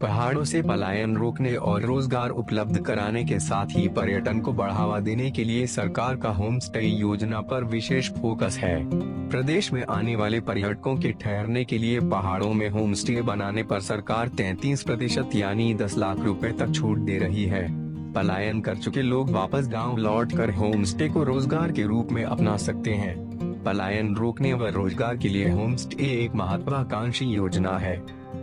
पहाड़ों से पलायन रोकने और रोजगार उपलब्ध कराने के साथ ही पर्यटन को बढ़ावा देने के लिए सरकार का होम स्टे योजना पर विशेष फोकस है। प्रदेश में आने वाले पर्यटकों के ठहरने के लिए पहाड़ों में होम स्टे बनाने पर सरकार 33% यानी 10 लाख रुपए तक छूट दे रही है। पलायन कर चुके लोग वापस गांव लौटकर होम स्टे को रोजगार के रूप में अपना सकते हैं। पलायन रोकने व रोजगार के लिए होम स्टे एक महत्वाकांक्षी योजना है।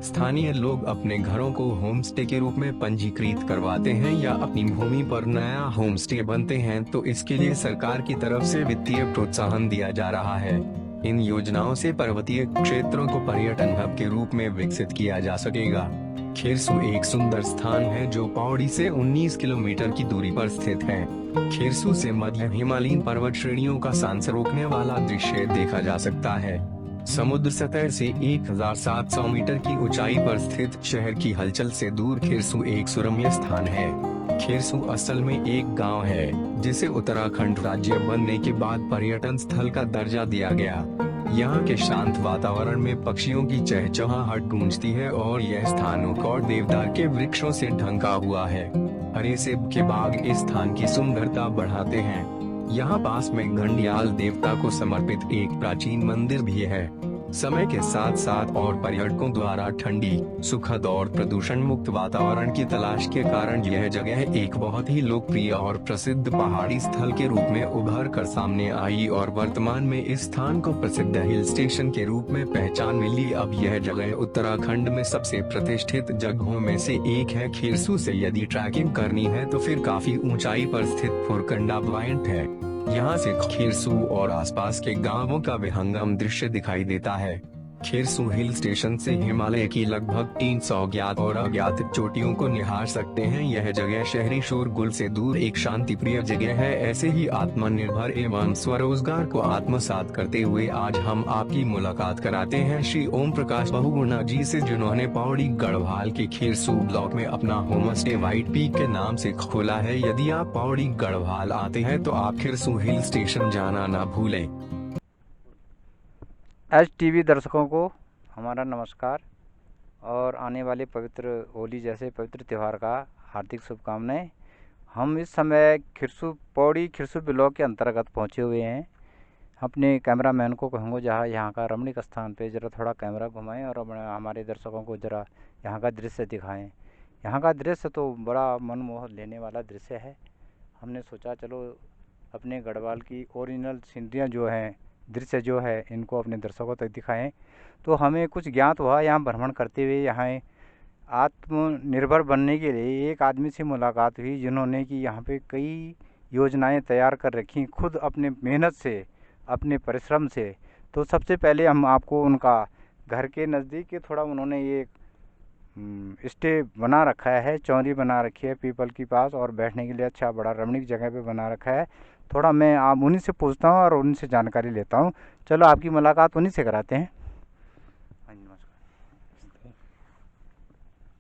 स्थानीय लोग अपने घरों को होम स्टे के रूप में पंजीकृत करवाते हैं या अपनी भूमि पर नया होम स्टे बनते हैं तो इसके लिए सरकार की तरफ से वित्तीय प्रोत्साहन दिया जा रहा है। इन योजनाओं से पर्वतीय क्षेत्रों को पर्यटन हब के रूप में विकसित किया जा सकेगा। खेरसू एक सुंदर स्थान है जो पौड़ी से 19 किलोमीटर की दूरी पर स्थित है। खेरसू से मध्य हिमालयन पर्वत श्रेणियों का सांस रोकने वाला दृश्य देखा जा सकता है। समुद्र सतह से 1700 मीटर की ऊंचाई पर स्थित शहर की हलचल से दूर खेरसू एक सुरम्य स्थान है। खेरसू असल में एक गांव है जिसे उत्तराखंड राज्य बनने के बाद पर्यटन स्थल का दर्जा दिया गया। यहाँ के शांत वातावरण में पक्षियों की चहचहाहट गूंजती है और यह स्थान ओक और देवदार के वृक्षों से ढंका हुआ है। हरे सेब के बाग इस स्थान की सुंदरता बढ़ाते हैं। यहाँ पास में घंडियाल देवता को समर्पित एक प्राचीन मंदिर भी है। समय के साथ साथ और पर्यटकों द्वारा ठंडी, सुखद और प्रदूषण मुक्त वातावरण की तलाश के कारण यह जगह एक बहुत ही लोकप्रिय और प्रसिद्ध पहाड़ी स्थल के रूप में उभर कर सामने आई और वर्तमान में इस स्थान को प्रसिद्ध हिल स्टेशन के रूप में पहचान मिली। अब यह जगह उत्तराखंड में सबसे प्रतिष्ठित जगहों में से एक है। खेरसू से यदि ट्रैकिंग करनी है तो फिर काफी ऊंचाई पर स्थित फुरकंडा पॉइंट है। यहाँ से खेरसू और आसपास के गांवों का विहंगम दृश्य दिखाई देता है। खेरसू हिल स्टेशन से हिमालय की लगभग 300 ज्ञात और अज्ञात चोटियों को निहार सकते हैं। यह जगह शहरी शोरगुल से दूर एक शांति प्रिय जगह है। ऐसे ही आत्मनिर्भर एवं स्वरोजगार को आत्मसात करते हुए आज हम आपकी मुलाकात कराते हैं श्री ओम प्रकाश बहुगुणा जी से, जिन्होंने पौड़ी गढ़वाल के खेरसू ब्लॉक में अपना होम स्टे व्हाइट पीक के नाम से खोला है। यदि आप पौड़ी गढ़वाल आते हैं तो आप खेरसू हिल स्टेशन जाना न भूलें। एच टीवी दर्शकों को हमारा नमस्कार और आने वाले पवित्र होली जैसे पवित्र त्यौहार का हार्दिक शुभकामनाएं। हम इस समय पौड़ी खिरसू ब्लॉक के अंतर्गत पहुंचे हुए हैं। अपने कैमरामैन को कहूँगा जहाँ यहाँ का रमणीक स्थान पे ज़रा थोड़ा कैमरा घुमाएं और हमारे दर्शकों को ज़रा यहाँ का दृश्य दिखाएं। यहाँ का दृश्य तो बड़ा मनमोह लेने वाला दृश्य है। हमने सोचा चलो अपने गढ़वाल की ओरिजिनल सीनरियाँ जो हैं, दृश्य जो है, इनको अपने दर्शकों तक दिखाएं। तो हमें कुछ ज्ञात हुआ यहाँ भ्रमण करते हुए। यहाँ आत्मनिर्भर बनने के लिए एक आदमी से मुलाकात हुई जिन्होंने कि यहाँ पे कई योजनाएं तैयार कर रखी खुद अपने मेहनत से, अपने परिश्रम से। तो सबसे पहले हम आपको उनका घर के नज़दीक के थोड़ा उन्होंने ये स्टे बना रखा है, चौरी बना रखी है पीपल के पास और बैठने के लिए अच्छा बड़ा रमणीक जगह पे बना रखा है। थोड़ा मैं आप उन्हीं से पूछता हूँ और उन्हीं से जानकारी लेता हूँ। चलो आपकी मुलाकात उन्हीं से कराते हैं। हाँ जी, नमस्कार।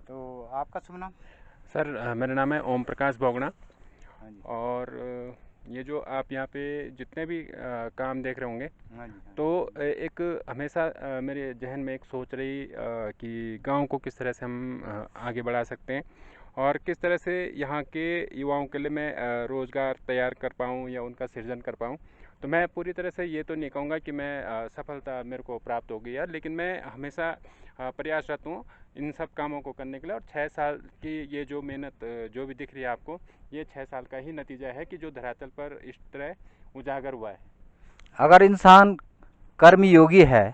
तो आपका शुभ नाम? सर मेरा नाम है ओम प्रकाश बोगना। हाँ जी। और ये जो आप यहाँ पे जितने भी काम देख रहे होंगे, हाँ जी, हाँ तो एक हमेशा मेरे जहन में एक सोच रही कि गांव को किस तरह से हम आगे बढ़ा सकते हैं और किस तरह से यहाँ के युवाओं के लिए मैं रोज़गार तैयार कर पाऊँ या उनका सृजन कर पाऊँ। तो मैं पूरी तरह से ये तो नहीं कहूँगा कि मैं सफलता मेरे को प्राप्त हो गई है, लेकिन मैं हमेशा प्रयासरत हूँ इन सब कामों को करने के लिए। और 6 साल की ये जो मेहनत जो भी दिख रही है आपको, ये 6 साल का ही नतीजा है कि जो धरातल पर इस तरह उजागर हुआ है। अगर इंसान कर्मयोगी है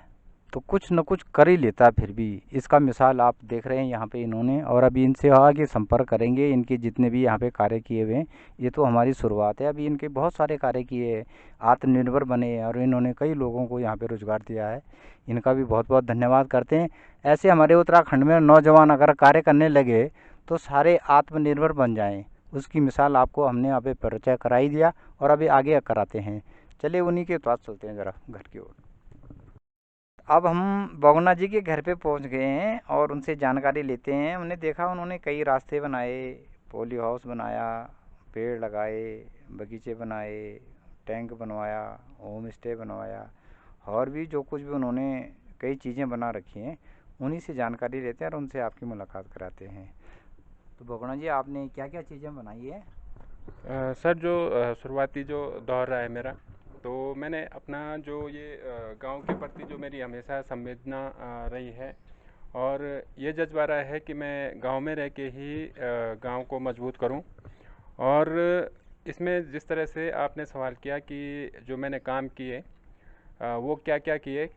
तो कुछ न कुछ कर ही लेता। फिर भी इसका मिसाल आप देख रहे हैं यहाँ पे इन्होंने, और अभी इनसे आगे संपर्क करेंगे। इनके जितने भी यहाँ पे कार्य किए हुए हैं, ये तो हमारी शुरुआत है। अभी इनके बहुत सारे कार्य किए हैं, आत्मनिर्भर बने और इन्होंने कई लोगों को यहाँ पे रोजगार दिया है। इनका भी बहुत बहुत धन्यवाद करते हैं। ऐसे हमारे उत्तराखंड में नौजवान अगर कार्य करने लगे तो सारे आत्मनिर्भर बन जाएँ। उसकी मिसाल आपको हमने यहाँ पे परिचय करा ही दिया और अभी आगे कराते हैं। चलिए उन्हीं के पास चलते हैं ज़रा घर की ओर। अब हम बोगना जी के घर पे पहुंच गए हैं और उनसे जानकारी लेते हैं। हमने देखा उन्होंने कई रास्ते बनाए, पॉली हाउस बनाया, पेड़ लगाए, बगीचे बनाए, टैंक बनवाया, होम स्टे बनवाया और भी जो कुछ भी उन्होंने कई चीज़ें बना रखी हैं उन्हीं से जानकारी लेते हैं और उनसे आपकी मुलाकात कराते हैं। तो भगोड़ा जी, आपने क्या क्या चीज़ें बनाई है? सर, जो शुरुआती जो दौर रहा है मेरा, तो मैंने अपना जो ये गांव के प्रति जो मेरी हमेशा संवेदना रही है, और ये जज्बा रहा है कि मैं गांव में रह के ही गांव को मजबूत करूं। और इसमें जिस तरह से आपने सवाल किया कि जो मैंने काम किए वो क्या क्या किए,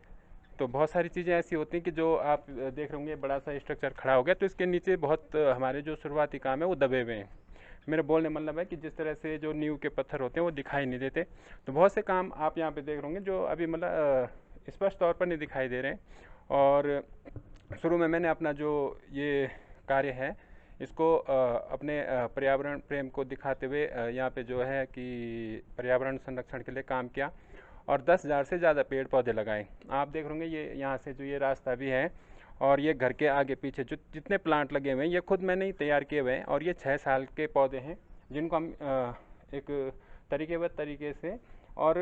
तो बहुत सारी चीज़ें ऐसी होती हैं कि जो आप देख रहे होंगे बड़ा सा स्ट्रक्चर खड़ा हो गया, तो इसके नीचे बहुत हमारे जो शुरुआती काम है वो दबे हुए हैं। मेरे बोलने मतलब है कि जिस तरह से जो नींव के पत्थर होते हैं वो दिखाई नहीं देते, तो बहुत से काम आप यहाँ पे देख रहे होंगे जो अभी मतलब स्पष्ट तौर पर नहीं दिखाई दे रहे हैं। और शुरू में मैंने अपना जो ये कार्य है इसको अपने पर्यावरण प्रेम को दिखाते हुए यहाँ पे जो है कि पर्यावरण संरक्षण के लिए काम किया, और 10,000 से ज़्यादा पेड़ पौधे लगाए। आप देख रहे होंगे ये यहाँ से जो ये रास्ता भी है, और ये घर के आगे पीछे जो जितने प्लांट लगे हुए हैं ये खुद मैंने ही तैयार किए हुए हैं, और ये 6 साल के पौधे हैं जिनको हम एक तरीकेबद्ध तरीके से और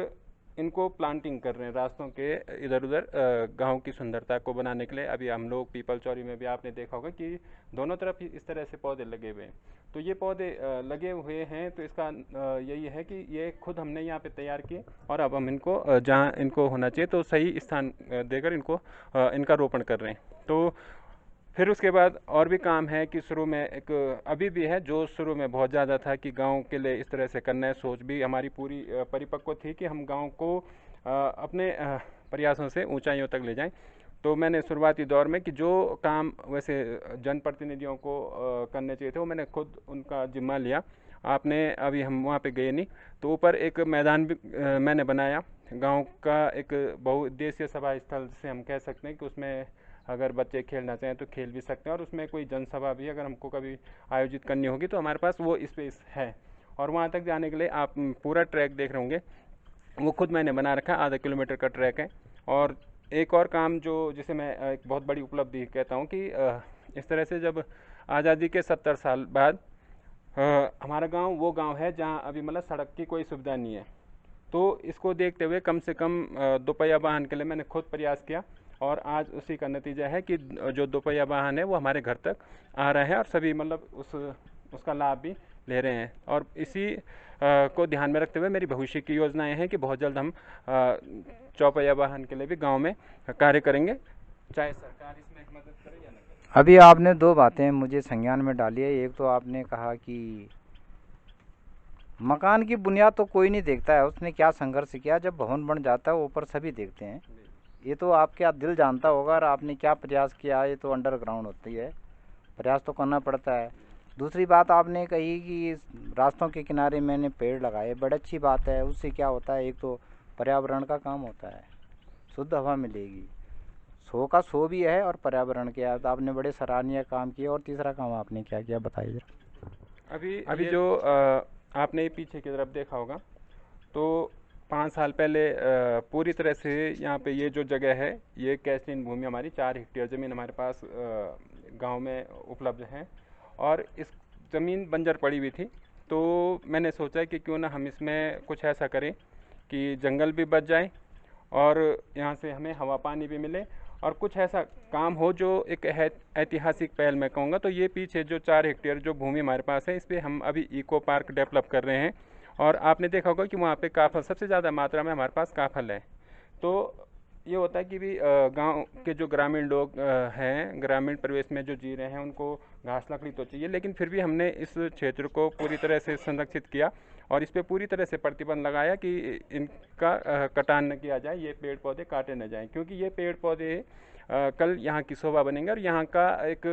इनको प्लांटिंग कर रहे हैं रास्तों के इधर उधर गांव की सुंदरता को बनाने के लिए। अभी हम लोग पीपल चौरी में भी आपने देखा होगा कि दोनों तरफ इस तरह से पौधे लगे हुए हैं। तो ये पौधे लगे हुए हैं, तो इसका यही है कि ये खुद हमने यहाँ पे तैयार किए, और अब हम इनको जहाँ इनको होना चाहिए तो सही स्थान देकर इनको इनका रोपण कर रहे हैं। तो फिर उसके बाद और भी काम है कि शुरू में एक अभी भी है जो शुरू में बहुत ज़्यादा था कि गांव के लिए इस तरह से करना है। सोच भी हमारी पूरी परिपक्व थी कि हम गांव को अपने प्रयासों से ऊंचाइयों तक ले जाएं। तो मैंने शुरुआती दौर में कि जो काम वैसे जनप्रतिनिधियों को करने चाहिए थे वो मैंने खुद उनका जिम्मा लिया। आपने अभी हम वहाँ पे गए नहीं, तो ऊपर एक मैदान भी मैंने बनाया गांव का, एक बहुउद्देशीय सभा स्थल से हम कह सकते हैं कि उसमें अगर बच्चे खेलना चाहें तो खेल भी सकते हैं, और उसमें कोई जनसभा भी अगर हमको कभी आयोजित करनी होगी तो हमारे पास वो स्पेस है। और वहाँ तक जाने के लिए आप पूरा ट्रैक देख रहे होंगे वो खुद मैंने बना रखा, आधा किलोमीटर का ट्रैक है। और एक और काम जो जिसे मैं एक बहुत बड़ी उपलब्धि कहता हूँ कि इस तरह से जब आज़ादी के 70 साल बाद हमारा गांव वो गांव है जहां अभी मतलब सड़क की कोई सुविधा नहीं है, तो इसको देखते हुए कम से कम दोपहिया वाहन के लिए मैंने खुद प्रयास किया, और आज उसी का नतीजा है कि जो दोपहिया वाहन है वो हमारे घर तक आ रहा है, और सभी मतलब उसका लाभ भी ले रहे हैं। और इसी को ध्यान में रखते हुए मेरी भविष्य की योजनाएं हैं कि बहुत जल्द हम चौपहिया वाहन के लिए भी गांव में कार्य करेंगे, चाहे सरकार इसमें मदद करे या न करे। अभी आपने दो बातें मुझे संज्ञान में डाली है। एक तो आपने कहा कि मकान की बुनियाद तो कोई नहीं देखता है, उसने क्या संघर्ष किया, जब भवन बन जाता है ऊपर सभी देखते हैं। ये तो आपका दिल जानता होगा, और आपने क्या प्रयास किया, ये तो अंडरग्राउंड होती है, प्रयास तो करना पड़ता है। दूसरी बात आपने कही कि रास्तों के किनारे मैंने पेड़ लगाए, बड़ी अच्छी बात है। उससे क्या होता है, एक तो पर्यावरण का काम होता है, शुद्ध हवा मिलेगी, 100 का 100 भी है, और पर्यावरण के तो आपने बड़े सराहनीय काम किए। और तीसरा काम आपने क्या किया, बताइए जरा। अभी जो आपने पीछे की तरफ देखा होगा, तो 5 साल पहले पूरी तरह से यहाँ पे ये जो जगह है ये कैसलीन भूमि, हमारी 4 हेक्टेयर ज़मीन हमारे पास गांव में उपलब्ध है, और इस ज़मीन बंजर पड़ी हुई थी। तो मैंने सोचा कि क्यों ना हम इसमें कुछ ऐसा करें कि जंगल भी बच जाए, और यहाँ से हमें हवा पानी भी मिले, और कुछ ऐसा काम हो जो एक ऐतिहासिक पहल मैं कहूँगा। तो ये पीछे जो 4 हेक्टेयर जो भूमि हमारे पास है, इस पर हम अभी इको पार्क डेवलप कर रहे हैं, और आपने देखा होगा कि वहाँ पे काफल सबसे ज़्यादा मात्रा में हमारे पास काफल है। तो ये होता है कि भी गांव के जो ग्रामीण लोग हैं, ग्रामीण परिवेश में जो जी रहे हैं, उनको घास लकड़ी तो चाहिए, लेकिन फिर भी हमने इस क्षेत्र को पूरी तरह से संरक्षित किया, और इस पर पूरी तरह से प्रतिबंध लगाया कि इनका कटान न किया जाए, ये पेड़ पौधे काटे न जाएं, क्योंकि ये पेड़ पौधे कल यहाँ की शोभा बनेंगे और यहाँ का एक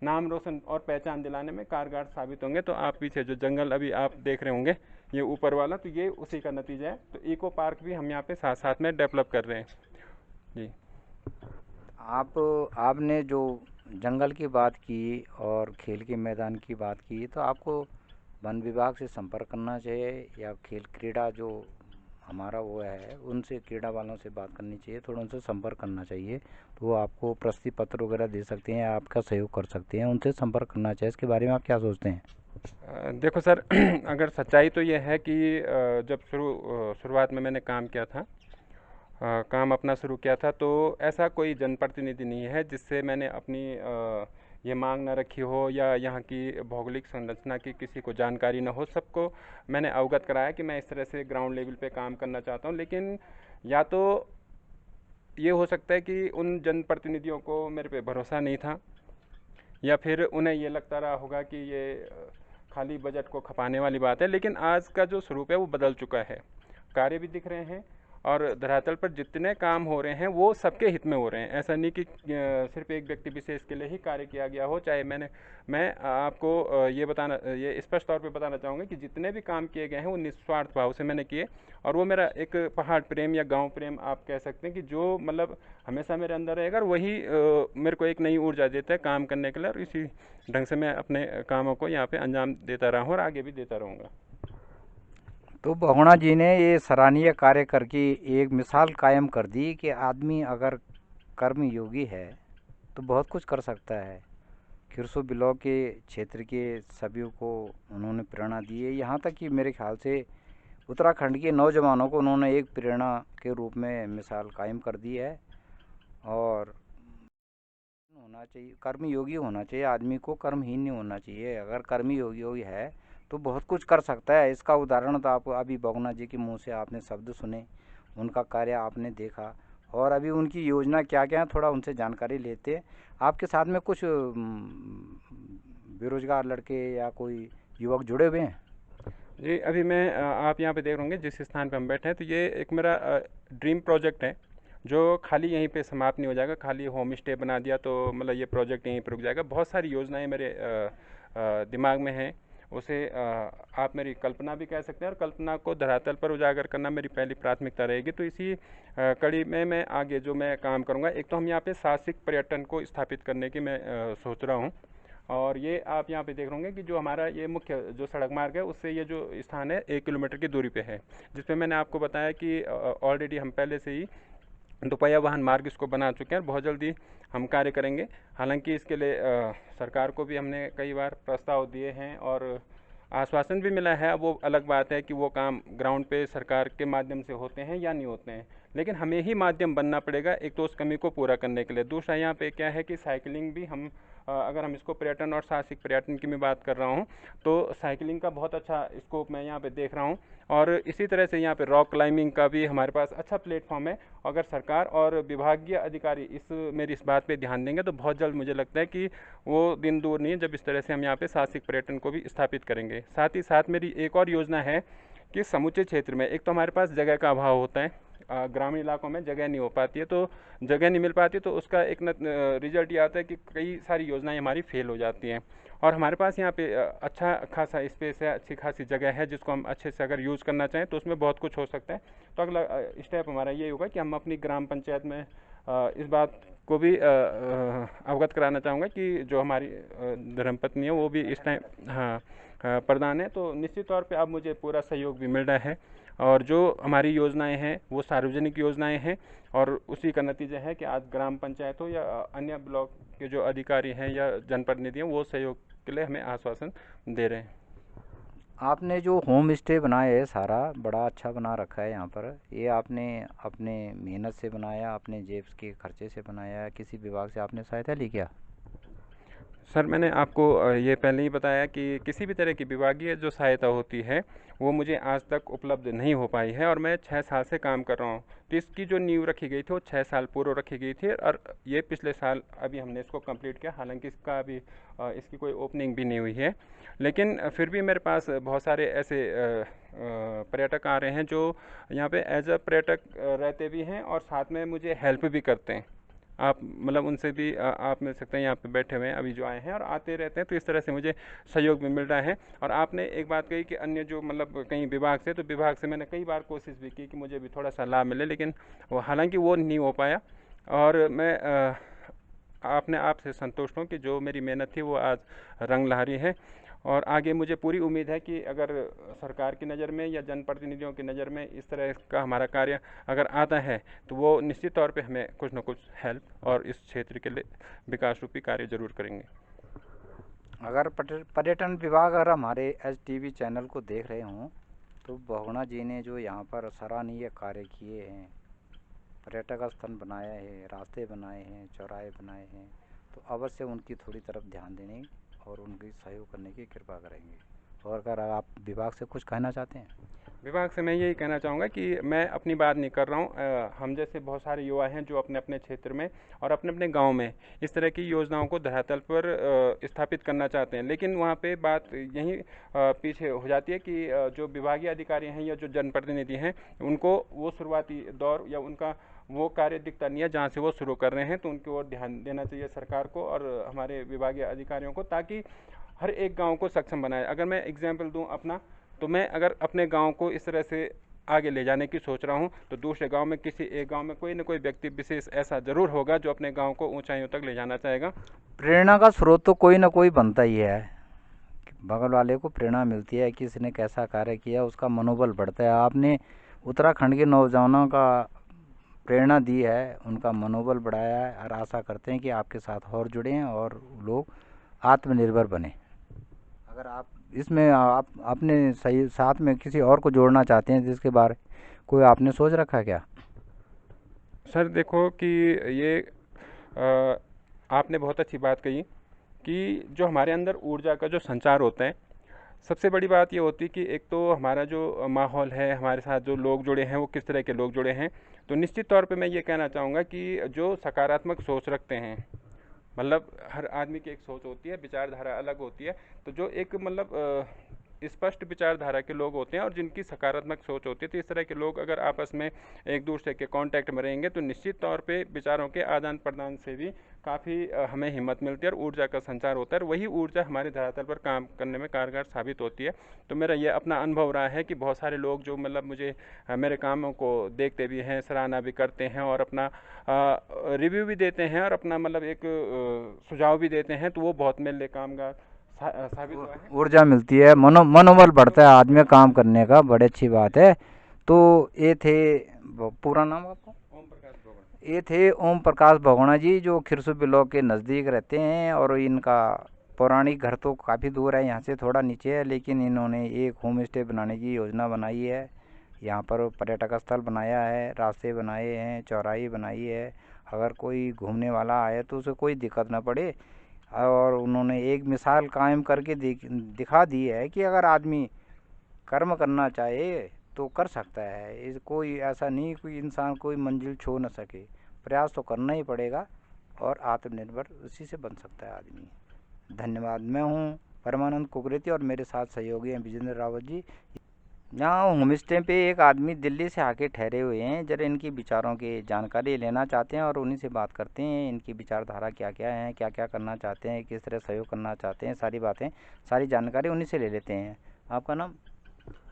नाम रोशन और पहचान दिलाने में कारगर साबित होंगे। तो आप पीछे जो जंगल अभी आप देख रहे होंगे ये ऊपर वाला, तो ये उसी का नतीजा है। तो इको पार्क भी हम यहाँ पे साथ साथ में डेवलप कर रहे हैं जी। आपने जो जंगल की बात की और खेल के मैदान की बात की, तो आपको वन विभाग से संपर्क करना चाहिए, या खेल क्रीड़ा जो हमारा वो है उनसे, क्रीड़ा वालों से बात करनी चाहिए, थोड़ा उनसे संपर्क करना चाहिए, तो वो आपको प्रशस्ति पत्र वगैरह दे सकते हैं, आपका सहयोग कर सकते हैं, उनसे संपर्क करना चाहिए। इसके बारे में आप क्या सोचते हैं? देखो सर, अगर सच्चाई तो ये है कि जब शुरुआत में मैंने काम किया था, काम अपना शुरू किया था, तो ऐसा कोई जनप्रतिनिधि नहीं है जिससे मैंने अपनी ये मांग ना रखी हो या यहाँ की भौगोलिक संरचना की किसी को जानकारी ना हो। सबको मैंने अवगत कराया कि मैं इस तरह से ग्राउंड लेवल पे काम करना चाहता हूँ। लेकिन या तो ये हो सकता है कि उन जनप्रतिनिधियों को मेरे पे भरोसा नहीं था, या फिर उन्हें ये लगता रहा होगा कि ये खाली बजट को खपाने वाली बात है। लेकिन आज का जो स्वरूप है वो बदल चुका है, कार्य भी दिख रहे हैं और धरातल पर जितने काम हो रहे हैं वो सबके हित में हो रहे हैं। ऐसा नहीं कि सिर्फ एक व्यक्ति विशेष के लिए ही कार्य किया गया हो। चाहे मैं आपको ये स्पष्ट तौर पे बताना चाहूँगा कि जितने भी काम किए गए हैं वो निस्वार्थ भाव से मैंने किए, और वो मेरा एक पहाड़ प्रेम या गांव प्रेम आप कह सकते हैं कि जो मतलब हमेशा मेरे अंदर रहेगा, और वही मेरे को एक नई ऊर्जा देता है काम करने के लिए। और इसी ढंग से मैं अपने कामों को यहाँ पे अंजाम देता रहा हूँ और आगे भी देता रहूँगा। तो बहुगुणा जी ने ये सराहनीय कार्य करके एक मिसाल कायम कर दी कि आदमी अगर कर्मयोगी है तो बहुत कुछ कर सकता है। खिरसू ब्लॉक के क्षेत्र के सभी को उन्होंने प्रेरणा दी है। यहाँ तक कि मेरे ख्याल से उत्तराखंड के नौजवानों को उन्होंने एक प्रेरणा के रूप में मिसाल कायम कर दी है। और होना चाहिए, कर्मयोगी होना चाहिए आदमी को, कर्महीन नहीं होना चाहिए। अगर कर्मयोगी है तो बहुत कुछ कर सकता है। इसका उदाहरण तो आप अभी बहुगुणा जी के मुंह से आपने शब्द सुने, उनका कार्य आपने देखा, और अभी उनकी योजना क्या क्या है थोड़ा उनसे जानकारी लेते हैं। आपके साथ में कुछ बेरोजगार लड़के या कोई युवक जुड़े हुए हैं? जी, अभी मैं आप यहाँ पे देख रहे होंगे जिस स्थान पे हम बैठे हैं, तो ये एक मेरा ड्रीम प्रोजेक्ट है जो खाली यहीं पे समाप्त नहीं हो जाएगा। खाली होम स्टे बना दिया तो मतलब ये प्रोजेक्ट यहीं पर रुक जाएगा। बहुत सारी योजनाएं मेरे दिमाग में हैं, उसे आप मेरी कल्पना भी कह सकते हैं, और कल्पना को धरातल पर उजागर करना मेरी पहली प्राथमिकता रहेगी। तो इसी कड़ी में मैं आगे जो मैं काम करूँगा, एक तो हम यहाँ पे साहसिक पर्यटन को स्थापित करने की मैं सोच रहा हूँ। और ये आप यहाँ पे देख रहे होंगे कि जो हमारा ये मुख्य जो सड़क मार्ग है उससे ये जो स्थान है 1 किलोमीटर की दूरी पे है, जिसपे मैंने आपको बताया कि ऑलरेडी हम पहले से ही दोपहिया वाहन मार्ग इसको बना चुके हैं और बहुत जल्दी हम कार्य करेंगे। हालांकि इसके लिए सरकार को भी हमने कई बार प्रस्ताव दिए हैं और आश्वासन भी मिला है। अब वो अलग बात है कि वो काम ग्राउंड पे सरकार के माध्यम से होते हैं या नहीं होते हैं, लेकिन हमें ही माध्यम बनना पड़ेगा एक तो उस कमी को पूरा करने के लिए। दूसरा यहाँ पे क्या है कि साइकिलिंग भी हम अगर हम इसको पर्यटन और साहसिक पर्यटन की मैं बात कर रहा हूँ तो साइकिलिंग का बहुत अच्छा स्कोप मैं यहाँ पे देख रहा हूँ। और इसी तरह से यहाँ पे रॉक क्लाइंबिंग का भी हमारे पास अच्छा प्लेटफॉर्म है। अगर सरकार और विभागीय अधिकारी मेरी इस बात पे ध्यान देंगे तो बहुत जल्द मुझे लगता है कि वो दिन दूर नहीं है जब इस तरह से हम यहाँ पे साहसिक पर्यटन को भी स्थापित करेंगे। साथ ही साथ मेरी एक और योजना है कि समूचे क्षेत्र में, एक तो हमारे पास जगह का अभाव होता है, ग्रामीण इलाकों में जगह नहीं हो पाती है, तो जगह नहीं मिल पाती तो उसका एक रिजल्ट ये आता है कि कई सारी योजनाएं हमारी फेल हो जाती हैं। और हमारे पास यहाँ पे अच्छा खासा स्पेस है, अच्छी खासी जगह है जिसको हम अच्छे से अगर यूज़ करना चाहें तो उसमें बहुत कुछ हो सकता है। तो अगला स्टेप हमारा ये होगा कि हम अपनी ग्राम पंचायत में इस बात को भी अवगत कराना चाहूँगा कि जो हमारी धर्मपत्नी है वो भी इस टाइम प्रधान है। तो निश्चित तौर पे अब मुझे पूरा सहयोग भी मिल रहा है और जो हमारी योजनाएं हैं वो सार्वजनिक योजनाएं हैं और उसी का नतीजा है कि आज ग्राम पंचायत हो या अन्य ब्लॉक के जो अधिकारी हैं या जनप्रतिनिधि हैं वो सहयोग के लिए हमें आश्वासन दे रहे हैं। आपने जो होम स्टे बनाया है सारा बड़ा अच्छा बना रखा है यहाँ पर, ये आपने अपने मेहनत से बनाया, अपने जेब के खर्चे से बनाया, किसी विभाग से आपने सहायता ली क्या? सर, मैंने आपको ये पहले ही बताया कि किसी भी तरह की विभागीय जो सहायता होती है वो मुझे आज तक उपलब्ध नहीं हो पाई है और मैं 6 साल से काम कर रहा हूँ। तो इसकी जो नींव रखी गई थी वो 6 साल पूर्व रखी गई थी और ये पिछले साल अभी हमने इसको कंप्लीट किया। हालांकि इसका अभी इसकी कोई ओपनिंग भी नहीं हुई है, लेकिन फिर भी मेरे पास बहुत सारे ऐसे पर्यटक आ रहे हैं जो यहाँ पे एज अ पर्यटक रहते भी हैं और साथ में मुझे हेल्प भी करते हैं। आप मतलब उनसे भी आप मिल सकते हैं, यहाँ पे बैठे हुए हैं अभी जो आए हैं और आते रहते हैं। तो इस तरह से मुझे सहयोग भी मिल रहा है। और आपने एक बात कही कि अन्य जो मतलब कहीं विभाग से, तो विभाग से मैंने कई बार कोशिश भी की कि मुझे भी थोड़ा सा लाभ मिले, लेकिन वो हालांकि वो नहीं हो पाया। और मैं अपने आप से संतुष्ट हूँ कि जो मेरी मेहनत थी वो आज रंग ला रही है। और आगे मुझे पूरी उम्मीद है कि अगर सरकार की नज़र में या जनप्रतिनिधियों की नज़र में इस तरह का हमारा कार्य अगर आता है तो वो निश्चित तौर पे हमें कुछ न कुछ हेल्प और इस क्षेत्र के लिए विकास रूपी कार्य जरूर करेंगे। अगर पर्यटन विभाग अगर हमारे STV चैनल को देख रहे हों तो बहुगुणा जी ने जो यहाँ पर सराहनीय कार्य किए हैं पर्यटक स्थल बनाए हैं, रास्ते बनाए हैं, चौराहे बनाए हैं, तो अवश्य उनकी थोड़ी तरफ ध्यान देने और उनकी सहयोग करने की कृपा करेंगे। और अगर आप विभाग से कुछ कहना चाहते हैं? विभाग से मैं यही कहना चाहूँगा कि मैं अपनी बात नहीं कर रहा हूँ, हम जैसे बहुत सारे युवा हैं जो अपने अपने क्षेत्र में और अपने अपने गांव में इस तरह की योजनाओं को धरातल पर स्थापित करना चाहते हैं, लेकिन वहाँ पे बात यहीं पीछे हो जाती है कि जो विभागीय अधिकारी हैं या जो जनप्रतिनिधि हैं उनको वो शुरुआती दौर या उनका वो कार्य दिखता नहीं है जहाँ से वो शुरू कर रहे हैं, तो उनकी ओर ध्यान देना चाहिए सरकार को और हमारे विभागीय अधिकारियों को, ताकि हर एक गांव को सक्षम बनाए। अगर मैं एग्जाम्पल दूं अपना, तो मैं अगर अपने गांव को इस तरह से आगे ले जाने की सोच रहा हूं, तो दूसरे गांव में किसी एक गांव में कोई न कोई व्यक्ति विशेष ऐसा जरूर होगा जो अपने गांव को ऊंचाइयों तक ले जाना चाहेगा। प्रेरणा का स्रोत तो कोई ना कोई बनता ही है, बगल वाले को प्रेरणा मिलती है कि इसने कैसा कार्य किया, उसका मनोबल बढ़ता है। आपने उत्तराखंड के नौजवानों का प्रेरणा दी है, उनका मनोबल बढ़ाया है, और आशा करते हैं कि आपके साथ और जुड़ें और लोग आत्मनिर्भर बने। अगर आप इसमें आप अपने सही साथ में किसी और को जोड़ना चाहते हैं जिसके बारे कोई आपने सोच रखा है क्या? सर देखो कि ये आपने बहुत अच्छी बात कही कि जो हमारे अंदर ऊर्जा का जो संचार होता है, सबसे बड़ी बात ये होती है कि एक तो हमारा जो माहौल है, हमारे साथ जो लोग जुड़े हैं वो किस तरह के लोग जुड़े हैं। तो निश्चित तौर पे मैं ये कहना चाहूँगा कि जो सकारात्मक सोच रखते हैं, मतलब हर आदमी की एक सोच होती है, विचारधारा अलग होती है, तो जो एक मतलब स्पष्ट विचारधारा के लोग होते हैं और जिनकी सकारात्मक सोच होती है, तो इस तरह के लोग अगर आपस में एक दूसरे के कांटेक्ट में रहेंगे तो निश्चित तौर पे विचारों के आदान प्रदान से भी काफ़ी हमें हिम्मत मिलती है और ऊर्जा का संचार होता है, और वही ऊर्जा हमारे धरातल पर काम करने में कारगर साबित होती है। तो मेरा ये अपना अनुभव रहा है कि बहुत सारे लोग जो मतलब मुझे मेरे कामों को देखते भी हैं, सराहना भी करते हैं और अपना रिव्यू भी देते हैं और अपना मतलब एक सुझाव भी देते हैं, तो वो बहुत मेरे लिए कामगार साबित हुआ है। ऊर्जा मिलती है, मनोबल बढ़ता है आदमी काम करने का, बड़ी अच्छी बात है। तो ये थे, पूरा नाम आपका? ओम प्रकाश भगवान। ये थे ओम प्रकाश भगोना जी, जो खिरसू ब्लॉक के नज़दीक रहते हैं, और इनका पौराणिक घर तो काफ़ी दूर है, यहाँ से थोड़ा नीचे है, लेकिन इन्होंने एक होम स्टे बनाने की योजना बनाई है। यहाँ पर पर्यटक स्थल बनाया है, रास्ते बनाए हैं, चौराहे बनाई है, अगर कोई घूमने वाला आए तो उसे कोई दिक्कत ना पड़े। और उन्होंने एक मिसाल कायम करके दिखा दी है कि अगर आदमी कर्म करना चाहे तो कर सकता है। इस कोई ऐसा नहीं कोई इंसान कोई मंजिल छू न सके, प्रयास तो करना ही पड़ेगा और आत्मनिर्भर उसी से बन सकता है आदमी। धन्यवाद। मैं हूँ परमानंद कुकरेती और मेरे साथ सहयोगी हैं विजेंद्र रावत जी। यहाँ होम स्टे पे एक आदमी दिल्ली से आके ठहरे हुए हैं, जरा इनकी विचारों की जानकारी लेना चाहते हैं और उन्हीं से बात करते हैं। इनकी विचारधारा क्या क्या है, क्या क्या करना चाहते हैं, किस तरह सहयोग करना चाहते हैं, सारी बातें सारी जानकारी उन्हीं से ले लेते हैं। आपका नाम?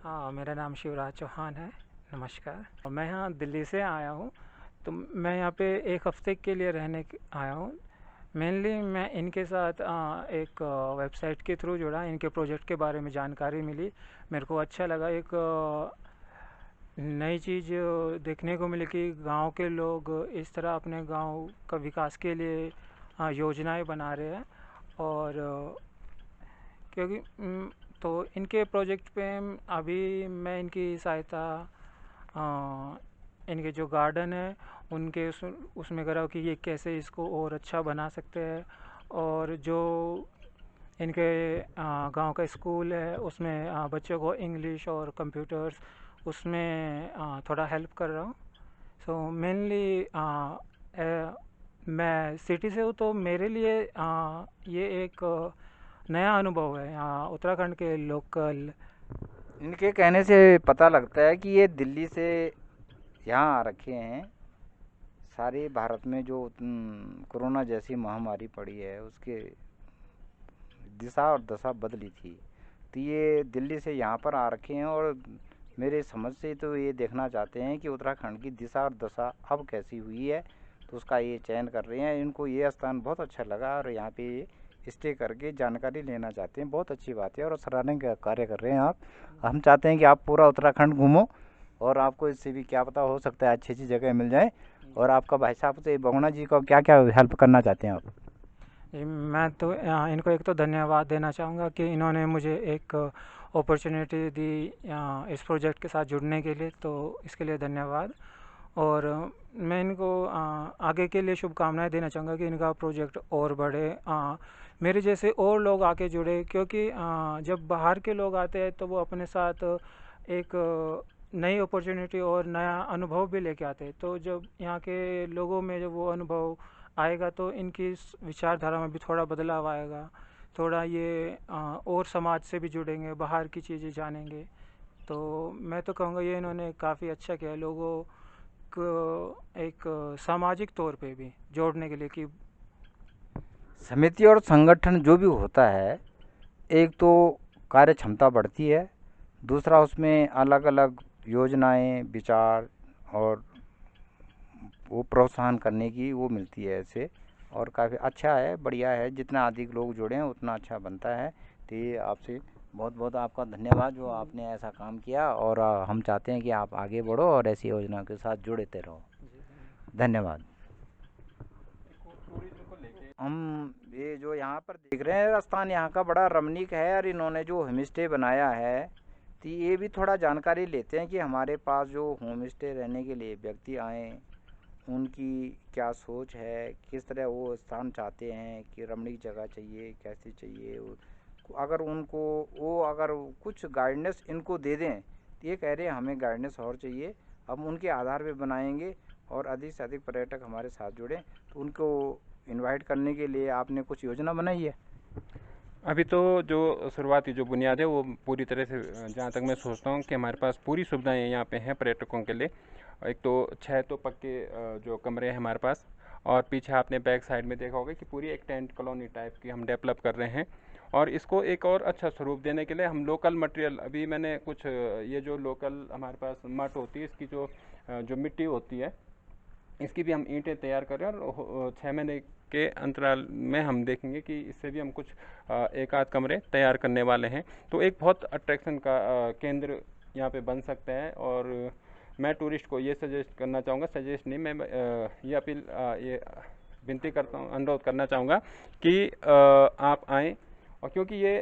हाँ, मेरा नाम शिवराज चौहान है। नमस्कार। मैं यहाँ दिल्ली से आया हूँ, तो मैं यहाँ पे एक हफ्ते के लिए रहने आया हूँ। मेनली मैं इनके साथ एक वेबसाइट के थ्रू जुड़ा, इनके प्रोजेक्ट के बारे में जानकारी मिली, मेरे को अच्छा लगा। एक नई चीज़ देखने को मिली कि गांव के लोग इस तरह अपने गांव का विकास के लिए योजनाएं बना रहे हैं। और क्योंकि तो इनके प्रोजेक्ट पे अभी मैं इनकी सहायता इनके जो गार्डन है उनके उसमें करा कि ये कैसे इसको और अच्छा बना सकते हैं, और जो इनके गांव का स्कूल है उसमें बच्चों को इंग्लिश और कंप्यूटर्स उसमें थोड़ा हेल्प कर रहा हूँ। सो मेनली मैं सिटी से हूँ, तो मेरे लिए ये एक नया अनुभव है यहाँ उत्तराखंड के लोकल। इनके कहने से पता लगता है कि ये दिल्ली से यहाँ आ रखे हैं। सारे भारत में जो कोरोना जैसी महामारी पड़ी है उसके दिशा और दशा बदली थी, तो ये दिल्ली से यहाँ पर आ रखे हैं और मेरे समझ से तो ये देखना चाहते हैं कि उत्तराखंड की दिशा और दशा अब कैसी हुई है, तो उसका ये चयन कर रहे हैं। इनको ये स्थान बहुत अच्छा लगा और यहाँ पे स्टे करके जानकारी लेना चाहते हैं। बहुत अच्छी बात है और सराहनीय का कार्य कर रहे हैं आप। हम चाहते हैं कि आप पूरा उत्तराखंड घूमो और आपको इससे भी क्या पता हो सकता है अच्छी अच्छी जगह मिल जाए। और आपका भाई साहब से भगोना जी को क्या क्या हेल्प करना चाहते हैं आप? मैं तो इनको एक तो धन्यवाद देना चाहूँगा कि इन्होंने मुझे एक अपॉर्चुनिटी दी इस प्रोजेक्ट के साथ जुड़ने के लिए, तो इसके लिए धन्यवाद। और मैं इनको आगे के लिए शुभकामनाएं देना चाहूँगा कि इनका प्रोजेक्ट और बढ़े, मेरे जैसे और लोग आके जुड़े, क्योंकि जब बाहर के लोग आते हैं तो वो अपने साथ एक नई अपॉर्चुनिटी और नया अनुभव भी लेके आते हैं। तो जब यहाँ के लोगों में जब वो अनुभव आएगा तो इनकी विचारधारा में भी थोड़ा बदलाव आएगा, थोड़ा ये और समाज से भी जुड़ेंगे, बाहर की चीज़ें जानेंगे। तो मैं तो कहूँगा ये इन्होंने काफ़ी अच्छा किया है लोगों को एक सामाजिक तौर पे भी जोड़ने के लिए कि समिति और संगठन जो भी होता है, एक तो कार्य क्षमता बढ़ती है, दूसरा उसमें अलग अलग योजनाएं, विचार और वो प्रोत्साहन करने की वो मिलती है ऐसे, और काफ़ी अच्छा है, बढ़िया है। जितना अधिक लोग जुड़े हैं उतना अच्छा बनता है। तो ये आपसे बहुत बहुत आपका धन्यवाद जो आपने ऐसा काम किया, और हम चाहते हैं कि आप आगे बढ़ो और ऐसी योजनाओं के साथ जुड़ते रहो। धन्यवाद। हम ये जो यहाँ पर देख रहे हैं स्थान यहाँ का बड़ा रमणीक है, और इन्होंने जो होम स्टे बनाया है तो ये भी थोड़ा जानकारी लेते हैं कि हमारे पास जो होम स्टे रहने के लिए व्यक्ति आएँ उनकी क्या सोच है, किस तरह वो स्थान चाहते हैं कि रमणीक जगह चाहिए, कैसी चाहिए। अगर उनको वो अगर कुछ गाइडेंस इनको दे दें तो ये कह रहे हैं हमें गाइडेंस और चाहिए, हम उनके आधार पे बनाएंगे और अधिक से अधिक पर्यटक हमारे साथ जुड़ें। तो उनको इनवाइट करने के लिए आपने कुछ योजना बनाई है? अभी तो जो शुरुआती जो बुनियाद है वो पूरी तरह से, जहाँ तक मैं सोचता हूँ कि हमारे पास पूरी सुविधाएं यहाँ पे हैं पर्यटकों के लिए। एक तो 6 तो पक्के जो कमरे हैं हमारे पास, और पीछे आपने बैक साइड में देखा होगा कि पूरी एक टेंट कॉलोनी टाइप की हम डेवलप कर रहे हैं। और इसको एक और अच्छा स्वरूप देने के लिए हम लोकल मटेरियल, अभी मैंने कुछ ये जो लोकल हमारे पास मट होती है, इसकी जो मिट्टी होती है, इसकी भी हम ईंटें तैयार कर रहे हैं। और 6 महीने के अंतराल में हम देखेंगे कि इससे भी हम कुछ एक आध कमरे तैयार करने वाले हैं। तो एक बहुत अट्रैक्शन का केंद्र यहाँ पे बन सकता है। और मैं टूरिस्ट को ये सजेस्ट करना चाहूँगा, सजेस्ट नहीं, मैं ये अपील, ये विनती करता हूँ, अनुरोध करना चाहूँगा कि आप आएँ। और क्योंकि ये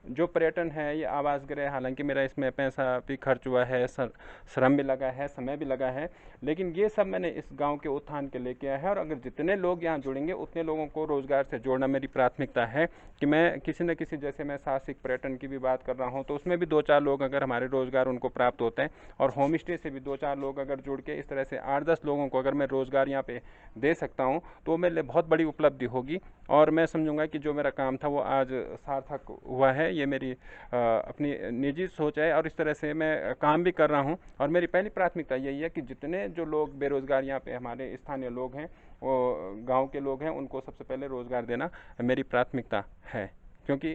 जो पर्यटन है ये आवास गृह, हालांकि मेरा इसमें पैसा भी खर्च हुआ है, श्रम भी लगा है, समय भी लगा है, लेकिन ये सब मैंने इस गांव के उत्थान के लिए किया है। और अगर जितने लोग यहाँ जुड़ेंगे उतने लोगों को रोज़गार से जोड़ना मेरी प्राथमिकता है। कि मैं किसी न किसी, जैसे मैं साहसिक पर्यटन की भी बात कर रहा हूँ, तो उसमें भी 2-4 लोग अगर हमारे रोज़गार उनको प्राप्त होते हैं, और होम स्टे से भी 2-4 लोग अगर जुड़ के इस तरह से 8-10 लोगों को अगर मैं रोज़गार यहाँ पे दे सकता हूँ तो मेरे लिए बहुत बड़ी उपलब्धि होगी। और मैं समझूंगा कि जो मेरा काम था वो आज सार्थक हुआ है। ये मेरी अपनी निजी सोच है, और इस तरह से मैं काम भी कर रहा हूँ। और मेरी पहली प्राथमिकता यही है कि जितने जो लोग बेरोज़गार यहाँ पे हमारे स्थानीय लोग हैं, वो गांव के लोग हैं, उनको सबसे पहले रोज़गार देना मेरी प्राथमिकता है। क्योंकि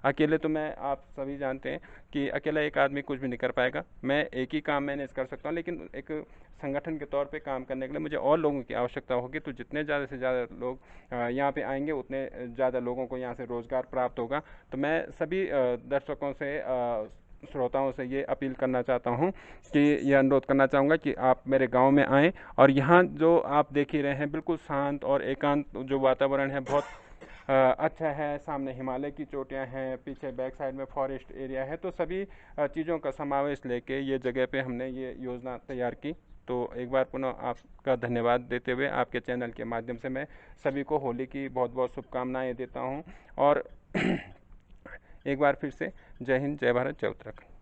अकेले तो मैं, आप सभी जानते हैं कि अकेला एक आदमी कुछ भी नहीं कर पाएगा। मैं एक ही काम मैनेज कर सकता हूँ, लेकिन एक संगठन के तौर पे काम करने के लिए मुझे और लोगों की आवश्यकता होगी। तो जितने ज़्यादा से ज़्यादा लोग यहाँ पे आएंगे उतने ज़्यादा लोगों को यहाँ से रोज़गार प्राप्त होगा। तो मैं सभी दर्शकों से, श्रोताओं से ये अपील करना चाहता हूँ कि ये अनुरोध करना चाहूँगा कि आप मेरे गांव में आएँ। और यहाँ जो आप देख ही रहे हैं, बिल्कुल शांत और एकांत जो वातावरण है, बहुत अच्छा है। सामने हिमालय की चोटियाँ हैं, पीछे बैक साइड में फॉरेस्ट एरिया है। तो सभी चीज़ों का समावेश लेके ये जगह पे हमने ये योजना तैयार की। तो एक बार पुनः आपका धन्यवाद देते हुए आपके चैनल के माध्यम से मैं सभी को होली की बहुत बहुत शुभकामनाएं देता हूं। और एक बार फिर से जय हिंद, जय भारत, जय उत्तराखंड।